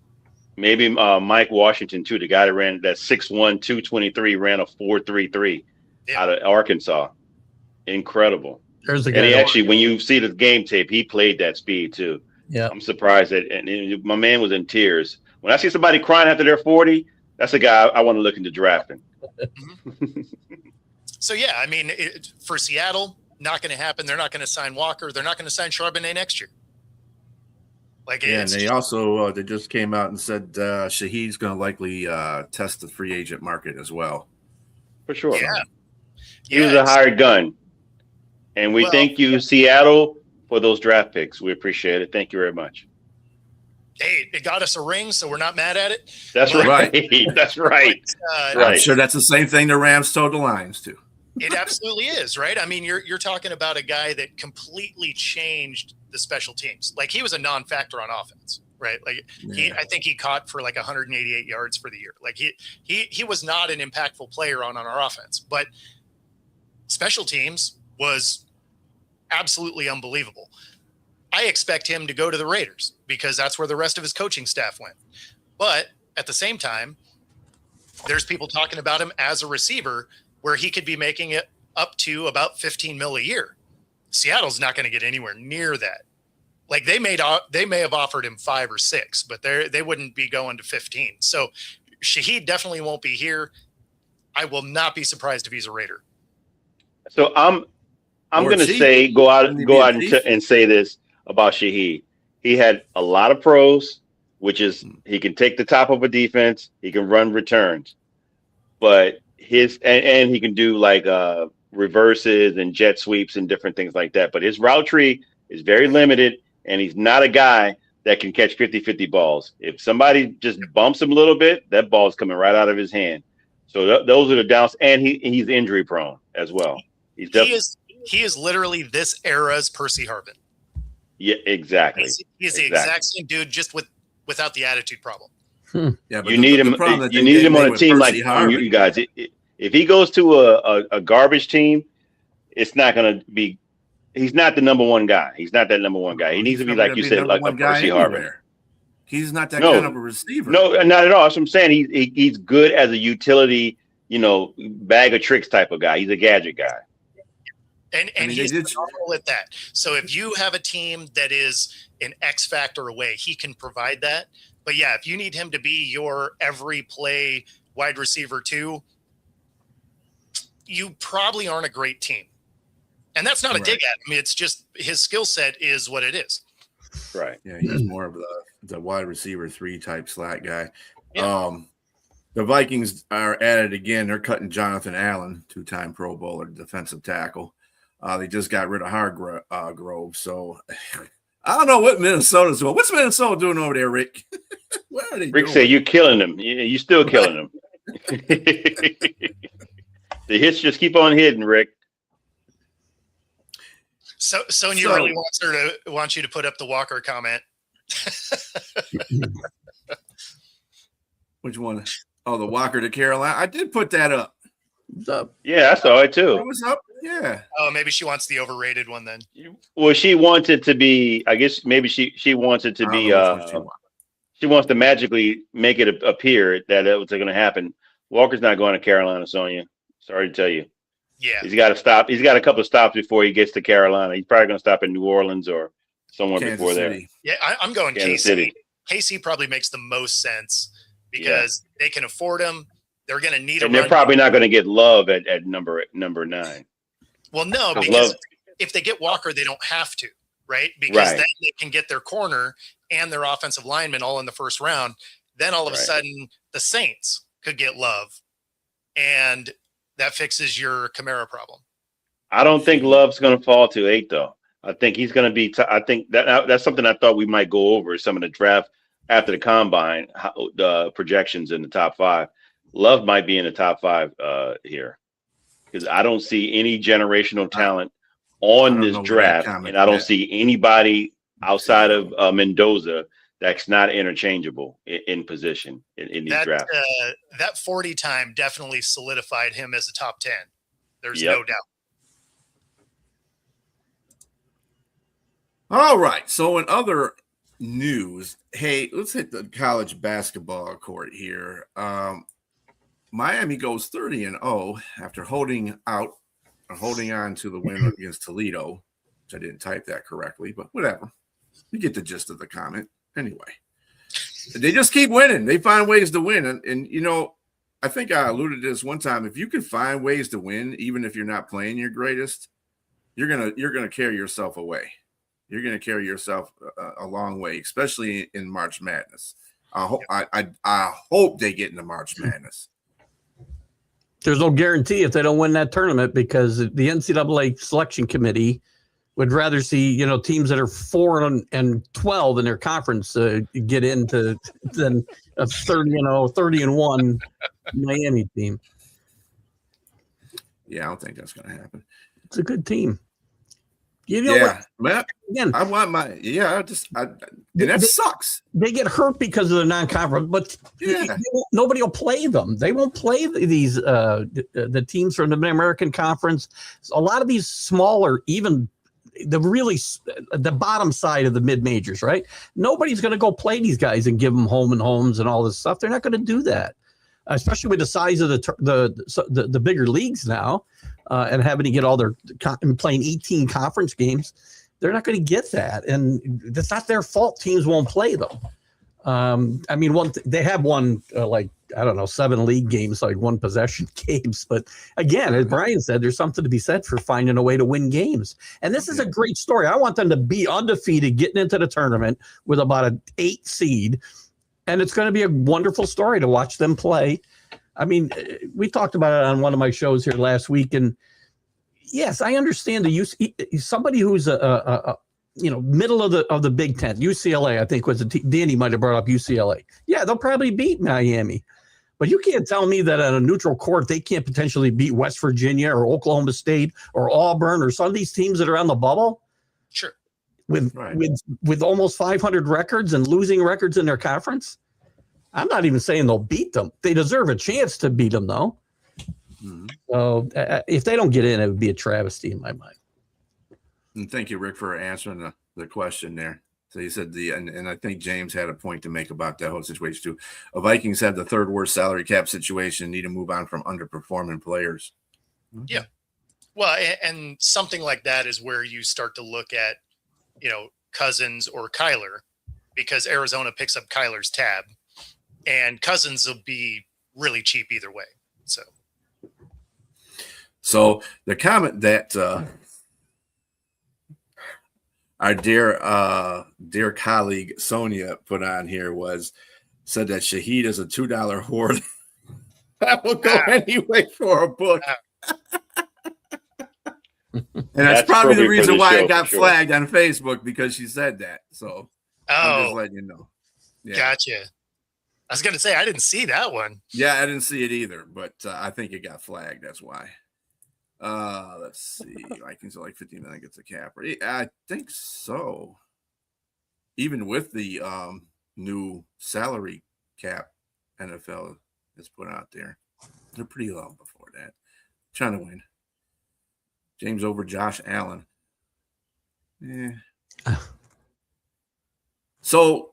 Maybe Mike Washington, too, the guy that ran that 6'1", 223, ran a 4.33 out of Arkansas. Incredible. There's a guy. And he actually, when you see the game tape, he played that speed, too. Yeah. I'm surprised that, and my man was in tears. When I see somebody crying after they're 40, that's a guy I want to look into drafting. So, yeah, I mean, for Seattle, not going to happen. They're not going to sign Walker. They're not going to sign Charbonnet next year. And they also they just came out and said Shaheed's going to likely test the free agent market as well. For sure. Yeah. He was a hired gun. And we thank you, Seattle, for those draft picks. We appreciate it. Thank you very much. Hey, it got us a ring, so we're not mad at it. That's right. That's right. I'm sure that's the same thing the Rams told the Lions to. It absolutely is, right? I mean, you're talking about a guy that completely changed the special teams. Like, he was a non-factor on offense, right? Like, I think he caught for like 188 yards for the year. Like, he was not an impactful player on our offense, but special teams was absolutely unbelievable. I expect him to go to the Raiders because that's where the rest of his coaching staff went. But at the same time, there's people talking about him as a receiver where he could be making it up to about 15 mil a year. Seattle's not going to get anywhere near that. Like, they may have offered him 5 or 6, but they wouldn't be going to 15. So Shaheed definitely won't be here. I will not be surprised if he's a Raider. So I'm going to say go out and say this about Shaheed. He had a lot of pros, which is he can take the top of a defense, he can run returns, but and he can do like reverses and jet sweeps and different things like that. But his route tree is very limited, and he's not a guy that can catch 50-50 balls. If somebody just bumps him a little bit, that ball is coming right out of his hand. So those are the downs, and he's injury prone as well. He is literally this era's Percy Harvin. Yeah, exactly. He's the exact same dude, just without the attitude problem. Yeah, but you need him. You need him on a team like you guys. If he goes to a garbage team, it's not going to be. He's not the number one guy. He's not that number one guy. He needs to be, like you said, like a Percy Harvin. He's not that kind of a receiver. No, not at all. That's what I'm saying. He's good as a utility, bag of tricks type of guy. He's a gadget guy. And he's phenomenal at that. So if you have a team that is an X factor away, he can provide that. But yeah, if you need him to be your every play wide receiver too, you probably aren't a great team. And that's not a dig at him. It's just his skill set is what it is. Right. Yeah, he's more of the wide receiver 3 type slot guy. Yeah. The Vikings are at it again. They're cutting Jonathan Allen, 2-time Pro Bowler, defensive tackle. They just got rid of Hargrove. So I don't know what Minnesota's doing. What's Minnesota doing over there, Rick? What are they Rick doing? said you're killing them. You're still killing them. The hits just keep on hitting, Rick. So Sonia really wants you to put up the Walker comment. Which one? Oh, the Walker to Carolina. I did put that up. Yeah, I saw it too. It was up. Yeah. Oh, maybe she wants the overrated one then. Well, she wants it to be. I guess maybe she wants it to be. She wants to magically make it appear that it was going to happen. Walker's not going to Carolina, Sonia. Sorry to tell you. Yeah. He's got to stop. He's got a couple of stops before he gets to Carolina. He's probably going to stop in New Orleans or somewhere Kansas before City. Yeah, I'm going Kansas KC. City. KC probably makes the most sense because they can afford him. They're going to need And they're probably not going to get Love at number 9. Well, no, 'Cause because Love- if they get Walker, they don't have to, right? Because then they can get their corner and their offensive lineman all in the first round. Then all of a sudden, the Saints could get Love, and that fixes your Kamara problem. I don't think Love's going to fall to 8 though. I think he's going to be. I think that's something I thought we might go over some of the draft after the combine, the projections in the top 5. Love might be in the top 5 here because I don't see any generational talent on this draft, and I don't see anybody outside of Mendoza that's not interchangeable in position in these drafts. That 40 time definitely solidified him as a top 10. There's no doubt. All right. So in other news, hey, let's hit the college basketball court here. Miami goes 30-0 after holding on to the win against Toledo, which I didn't type that correctly, but whatever. You get the gist of the comment. Anyway, they just keep winning. They find ways to win. And you know, I think I alluded to this one time. If you can find ways to win, even if you're not playing your greatest, you're gonna carry yourself away. You're gonna carry yourself a long way, especially in March Madness. I hope they get into March Madness. There's no guarantee if they don't win that tournament because the NCAA selection committee would rather see, teams that are 4-12 in their conference get into than a 30-1 Miami team. Yeah, I don't think that's going to happen. It's a good team. Matt, again, I want that sucks. They get hurt because of the non-conference, but nobody will play them. They won't play these the teams from the American Conference. A lot of these smaller, even the bottom side of the mid majors, right? Nobody's going to go play these guys and give them home and homes and all this stuff. They're not going to do that, especially with the size of the bigger leagues now, and having to get all their playing 18 conference games. They're not going to get that, and that's not their fault. Teams won't play them. I mean, they have won 7 league games, like 1 possession games. But again, as Brian said, there's something to be said for finding a way to win games. And this is a great story. I want them to be undefeated, getting into the tournament with about an 8 seed. And it's going to be a wonderful story to watch them play. I mean, we talked about it on one of my shows here last week. And yes, I understand somebody who's middle of the Big Ten, UCLA, I think was Danny might have brought up UCLA. Yeah, they'll probably beat Miami. But you can't tell me that on a neutral court, they can't potentially beat West Virginia or Oklahoma State or Auburn or some of these teams that are on the bubble. Sure. With almost 500 records and losing records in their conference. I'm not even saying they'll beat them. They deserve a chance to beat them, though. Mm-hmm. So if they don't get in, it would be a travesty in my mind. And thank you, Rick, for answering the question there. So you said and I think James had a point to make about that whole situation too. The Vikings have the 3rd worst salary cap situation, need to move on from underperforming players. Yeah. Well, and something like that is where you start to look at, Cousins or Kyler, because Arizona picks up Kyler's tab, and Cousins will be really cheap either way. So the comment that our dear colleague Sonia put on here said that Shaheed is a $2 hoard that will go anyway for a book. And that's probably the reason why it got flagged on Facebook, because she said that. So I'm just letting you know. Yeah. Gotcha. I was going to say, I didn't see that one. Yeah, I didn't see it either, but I think it got flagged. That's why. Let's see. Vikings are like 59 gets a cap. I think so. Even with the new salary cap NFL has put out there, they're pretty low before that. Trying to win. James over Josh Allen. Yeah. So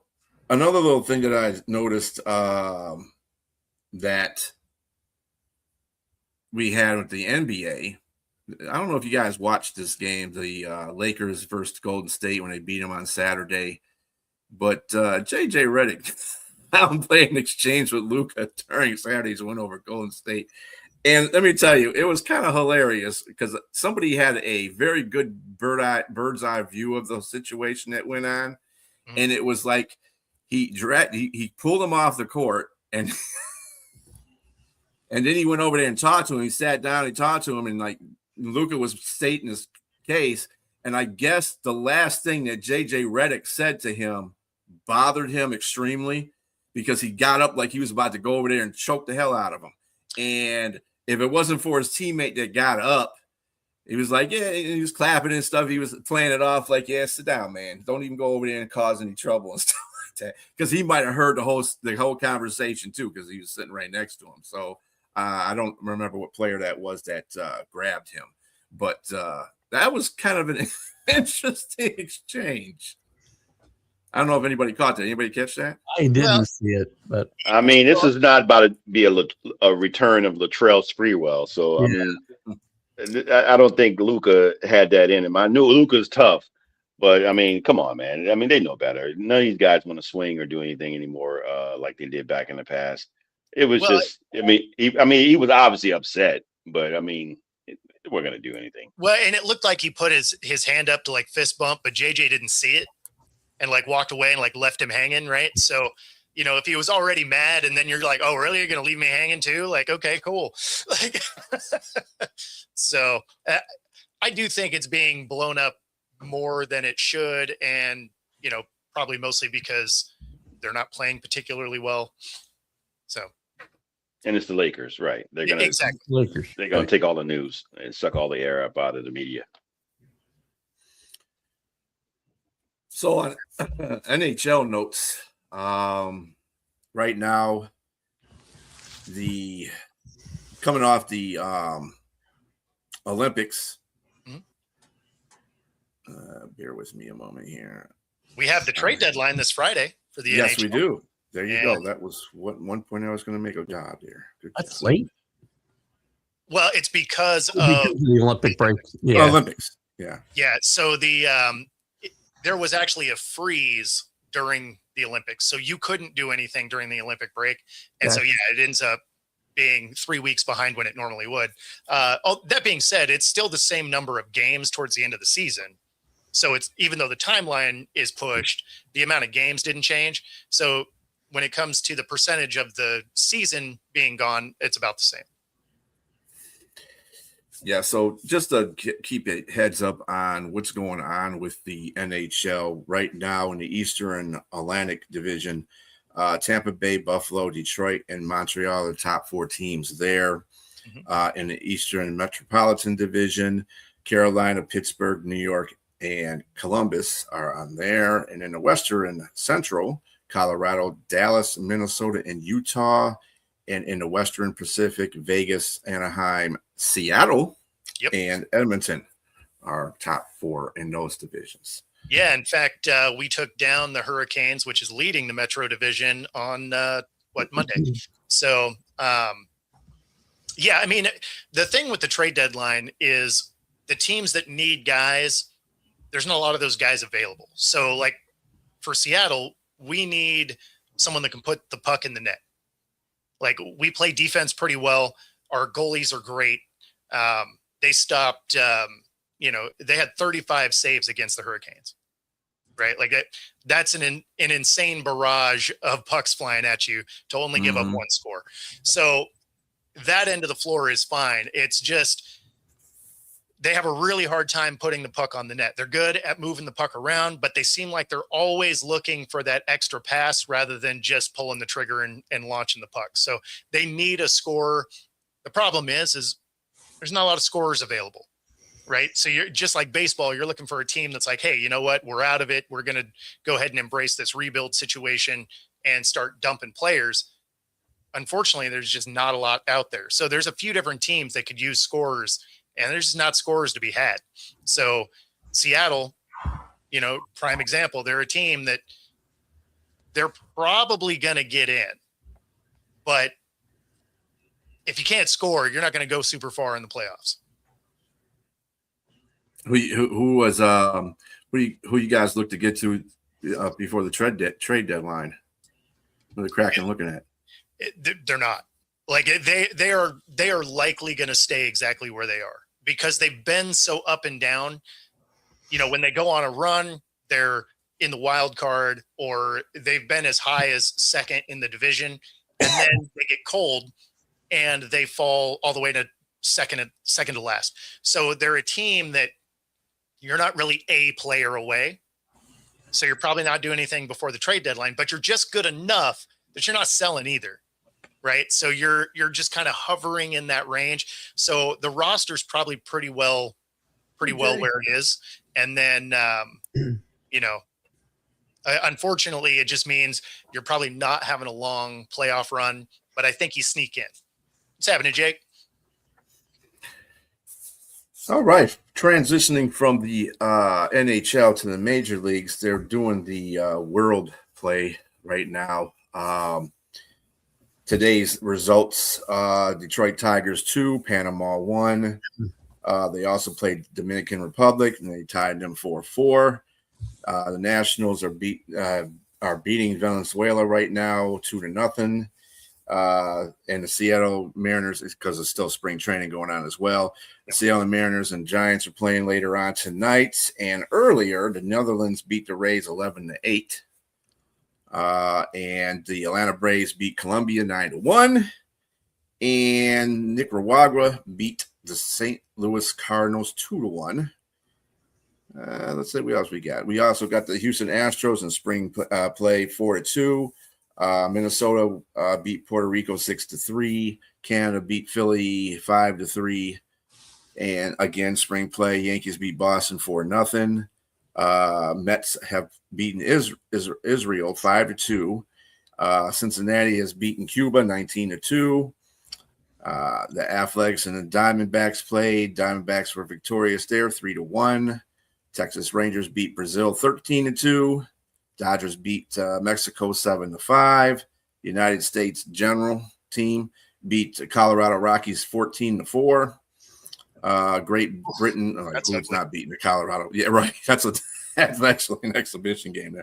another little thing that I noticed that we had with the NBA. I don't know if you guys watched this game, the Lakers versus Golden State when they beat them on Saturday. But JJ Redick found play in exchange with Luka during Saturday's win over Golden State. And let me tell you, it was kind of hilarious because somebody had a very good bird's eye view of the situation that went on. Mm-hmm. And it was like he pulled him off the court and and then he went over there and talked to him. He sat down, he talked to him, and like Luka was stating his case. And I guess the last thing that JJ Redick said to him bothered him extremely because he got up like he was about to go over there and choke the hell out of him. And if it wasn't for his teammate that got up, he was like, yeah, he was clapping and stuff. He was playing it off like, yeah, sit down, man. Don't even go over there and cause any trouble and stuff like that. Because he might have heard the whole conversation too, because he was sitting right next to him. So I don't remember what player that was that grabbed him. But that was kind of an interesting exchange. I don't know if anybody caught that. Anybody catch that? I didn't see it, but I mean, this is not about to be a return of Latrell Sprewell. So yeah. I mean, I don't think Luka had that in him. I knew Luka's tough, but I mean, come on, man. I mean, they know better. None of these guys want to swing or do anything anymore like they did back in the past. It was he was obviously upset, but I mean, we're gonna do anything. Well, and it looked like he put his hand up to like fist bump, but JJ didn't see it and like walked away and like left him hanging, right? So, you know, if he was already mad and then you're like, oh, really? You're gonna leave me hanging too? Like, okay, cool. Like, so I do think it's being blown up more than it should, and you know, probably mostly because they're not playing particularly well. So. And it's the Lakers, right? They're gonna Lakers. They're gonna take all the news and suck all the air up out of the media. So on NHL notes, right now, coming off the Olympics. Bear with me a moment here. We have the trade deadline this Friday for the NHL. Yes, we do. There you go. That was one point I was going to make a job there. That's late. Well, it's because of the Olympic break. Yeah. Olympics. Yeah. Yeah. So there was actually a freeze during the Olympics, so you couldn't do anything during the Olympic break, and so it ends up being 3 weeks behind when it normally would. That being said, it's still the same number of games towards the end of the season. So it's, even though the timeline is pushed, the amount of games didn't change. So when it comes to the percentage of the season being gone, it's about the same. Yeah, so just to keep a heads up on what's going on with the NHL right now in the Eastern Atlantic Division, Tampa Bay, Buffalo, Detroit, and Montreal are the top 4 teams there. Mm-hmm. In the Eastern Metropolitan Division, Carolina, Pittsburgh, New York, and Columbus are on there. And in the Western Central, Colorado, Dallas, Minnesota, and Utah. And in the Western Pacific, Vegas, Anaheim, Seattle, and Edmonton are top 4 in those divisions. Yeah, in fact, we took down the Hurricanes, which is leading the Metro Division on Monday. So, I mean, the thing with the trade deadline is the teams that need guys, there's not a lot of those guys available. So, like for Seattle, we need someone that can put the puck in the net. Like, we play defense pretty well. Our goalies are great. They stopped, they had 35 saves against the Hurricanes, right? Like that's an insane barrage of pucks flying at you to only give up 1 score. So that end of the floor is fine. It's just, they have a really hard time putting the puck on the net. They're good at moving the puck around, but they seem like they're always looking for that extra pass rather than just pulling the trigger and launching the puck. So they need a scorer. The problem is there's not a lot of scorers available, right? So you're just like baseball. You're looking for a team that's like, hey, you know what? We're out of it. We're going to go ahead and embrace this rebuild situation and start dumping players. Unfortunately, there's just not a lot out there. So there's a few different teams that could use scorers, and there's just not scorers to be had. So Seattle, prime example, they're a team that they're probably going to get in, but if you can't score, you're not going to go super far in the playoffs. Who you guys look to get to before the trade deadline? What are the Kraken looking at? They're not. Like they are likely going to stay exactly where they are because they've been so up and down. You know, when they go on a run, they're in the wild card, or they've been as high as second in the division, and then they get cold and they fall all the way to second to last. So they're a team that you're not really a player away. So you're probably not doing anything before the trade deadline, but you're just good enough that you're not selling either. Right. So you're just kind of hovering in that range. So the roster's probably pretty well where it is. And then, you know, unfortunately, it just means you're probably not having a long playoff run, but I think you sneak in. What's happening, Jake? All right. Transitioning from the NHL to the major leagues, they're doing the world play right now. Today's results, Detroit Tigers 2, Panama 1. They also played Dominican Republic, and they tied them 4-4. The Nationals are beating Venezuela right now 2-0. And the Seattle Mariners, because it's still spring training going on as well. The Seattle Mariners and Giants are playing later on tonight. And earlier, the Netherlands beat the Rays 11-8. And the Atlanta Braves beat Colombia 9-1. And Nicaragua beat the St. Louis Cardinals 2-1. Let's see what else we got. We also got the Houston Astros in spring play 4-2. Minnesota beat Puerto Rico 6-3. Canada beat Philly 5-3. And again, spring play, Yankees beat Boston 4-0. Mets have beaten Israel 5-2. Cincinnati has beaten Cuba 19-2. The Athletics and the Diamondbacks played. Diamondbacks were victorious there 3-1. Texas Rangers beat Brazil 13-2. Dodgers beat Mexico 7-5. United States General team beat Colorado Rockies 14-4. Great Britain, who's not beating the Colorado? Yeah, right. That's actually an exhibition game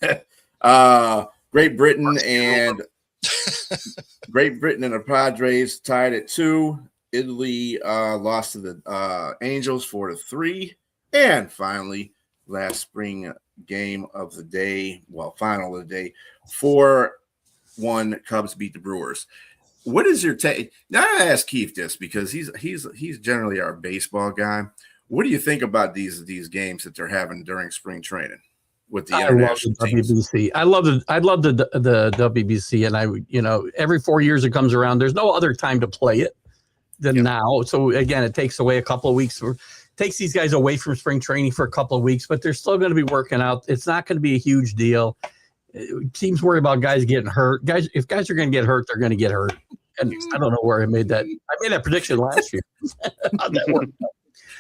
there. Great Britain and the Padres tied at 2. Italy lost to the Angels 4-3. And finally, last spring game of the day, final of the day, 4-1 Cubs beat the Brewers. What is your take? Now I ask Keith this because he's generally our baseball guy. What do you think about these games that they're having during spring training with the international teams? WBC. I love the WBC, and every 4 years it comes around. There's no other time to play it than now. So again, it takes away a couple of weeks. Takes these guys away from spring training for a couple of weeks, but they're still going to be working out. It's not going to be a huge deal. Teams worry about guys getting hurt. If guys are going to get hurt, they're going to get hurt. And I don't know where I made that. I made that prediction last year. How'd that work?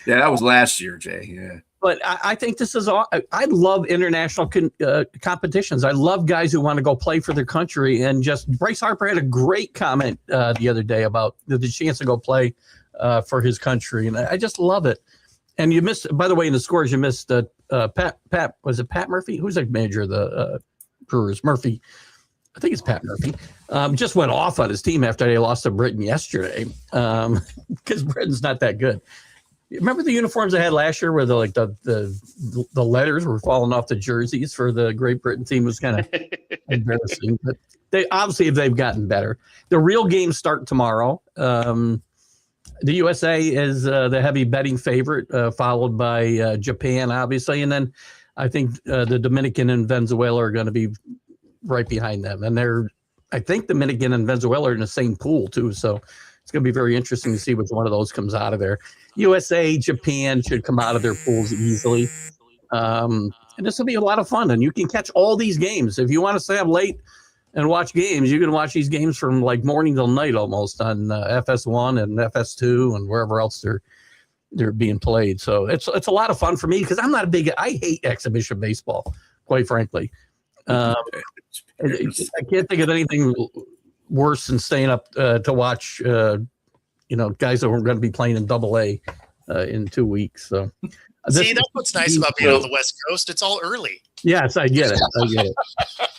Yeah, that was last year, Jay. Yeah. But I think this is all. I love international competitions. I love guys who want to go play for their country. And just Bryce Harper had a great comment the other day about the chance to go play for his country. And I just love it. And you missed, by the way, in the scores, you missed Pat. Was it Pat Murphy? Who's the manager of the Brewers? Murphy. I think it's Pat Murphy. Just went off on his team after they lost to Britain yesterday because Britain's not that good. Remember the uniforms they had last year where the letters were falling off the jerseys for the Great Britain team? Was kind of embarrassing. But they've gotten better. The real games start tomorrow. The USA is the heavy betting favorite, followed by Japan, obviously. And then I think the Dominican and Venezuela are going to be right behind them. And I think Dominican and Venezuela are in the same pool, too. So it's going to be very interesting to see which one of those comes out of there. USA, Japan should come out of their pools easily. And this will be a lot of fun. And you can catch all these games. If you want to stay up late and watch games, you can watch these games from like morning till night almost on FS1 and FS2 and wherever else they're being played. So it's a lot of fun for me because I hate exhibition baseball, quite frankly. I can't think of anything worse than staying up to watch, guys that were going to be playing in Double-A in 2 weeks. So, see, that's what's nice about being on the West Coast. It's all early. Yes, I get it.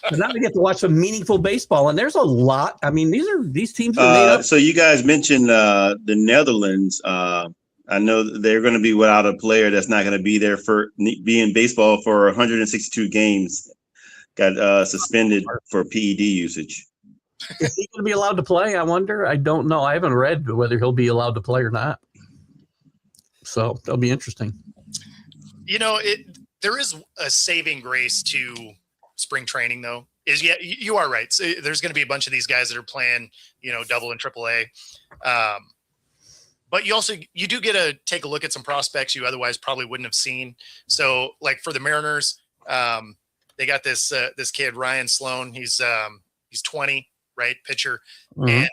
But now we get to watch some meaningful baseball, and there's a lot. I mean, these teams are made up. So you guys mentioned the Netherlands. I know they're going to be without a player that's not going to be there for be in baseball for 162 games. Got suspended for PED usage. Is he going to be allowed to play? I wonder. I don't know. I haven't read whether he'll be allowed to play or not. So that'll be interesting. There is a saving grace to spring training, though. You are right. So there's going to be a bunch of these guys that are playing, double and triple A. But you do get to take a look at some prospects you otherwise probably wouldn't have seen. So, like for the Mariners, they got this kid Ryan Sloan. He's 20, right, pitcher, and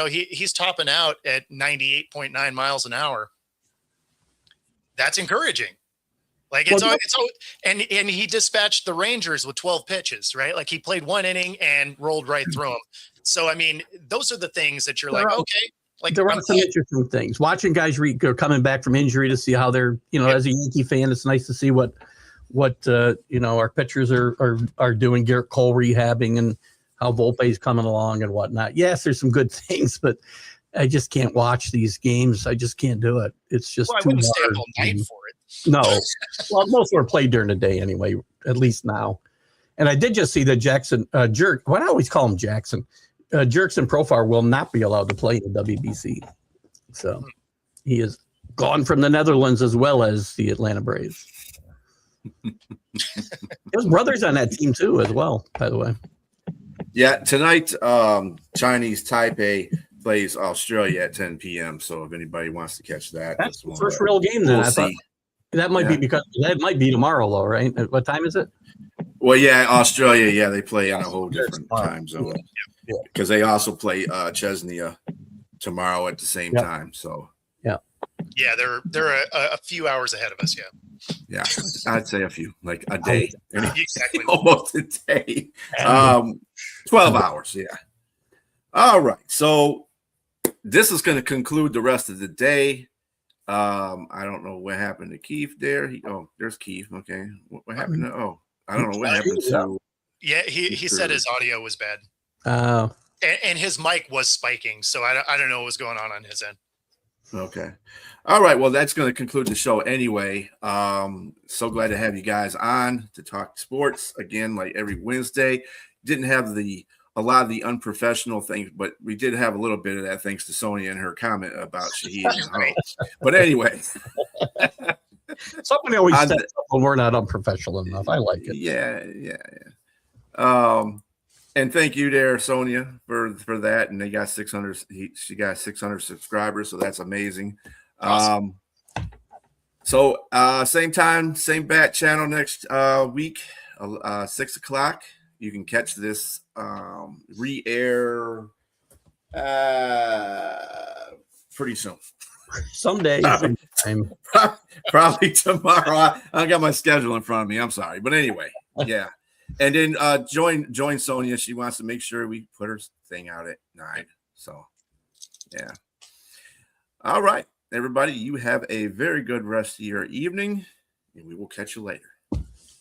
he's topping out at 98.9 miles an hour. That's encouraging. Like and he dispatched the Rangers with 12 pitches, right? Like he played 1 inning and rolled right through them. So I mean, those are the things that you're okay. Like there are some interesting things. Watching guys coming back from injury to see how they're, as a Yankee fan, it's nice to see what our pitchers are doing. Garrett Cole rehabbing and how Volpe's coming along and whatnot. Yes, there's some good things, but I just can't watch these games. I just can't do it. It's just I wouldn't stay up all night for it. No. Well, most of them are played during the day anyway, at least now. And I did just see that Jackson Jerk. Why do I always call him Jackson? Jerkson Profar will not be allowed to play in the WBC. So he is gone from the Netherlands as well as the Atlanta Braves. His brother's on that team too, as well, by the way. Yeah, tonight, Chinese Taipei plays Australia at 10 p.m. So if anybody wants to catch that, that's the first real game. Then I thought that might be because that might be tomorrow, though, right? What time is it? Well, yeah, Australia. Yeah, they play on a whole different time zone because they also play Chesney tomorrow at the same time. So yeah, they're a few hours ahead of us. Yeah, I'd say a few, like a day, exactly, almost a day. 12 hours. Yeah. All right, so this is going to conclude the rest of the day. I don't know what happened to Keith there. There's Keith. Okay, what happened to? I don't know what happened to. Yeah, he said his audio was bad. And his mic was spiking, so I don't know what was going on his end. Okay. All right. Well, that's going to conclude the show anyway. So glad to have you guys on to talk sports again, like every Wednesday. Didn't have a lot of the unprofessional things, but we did have a little bit of that thanks to Sonia and her comment about Shahid. But anyway. Somebody always says we're not unprofessional enough. I like it. Yeah. And thank you there, Sonia, for that. And they got 600. She got 600 subscribers, so that's amazing. Awesome. So same time, same bat channel next week, 6 o'clock. You can catch this re-air pretty soon. Someday. Probably tomorrow. I got my schedule in front of me. I'm sorry. But anyway, yeah. And then join Sonia. She wants to make sure we put her thing out at 9. So, yeah. All right, everybody. You have a very good rest of your evening, and we will catch you later.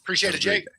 Appreciate it, Jake. Day.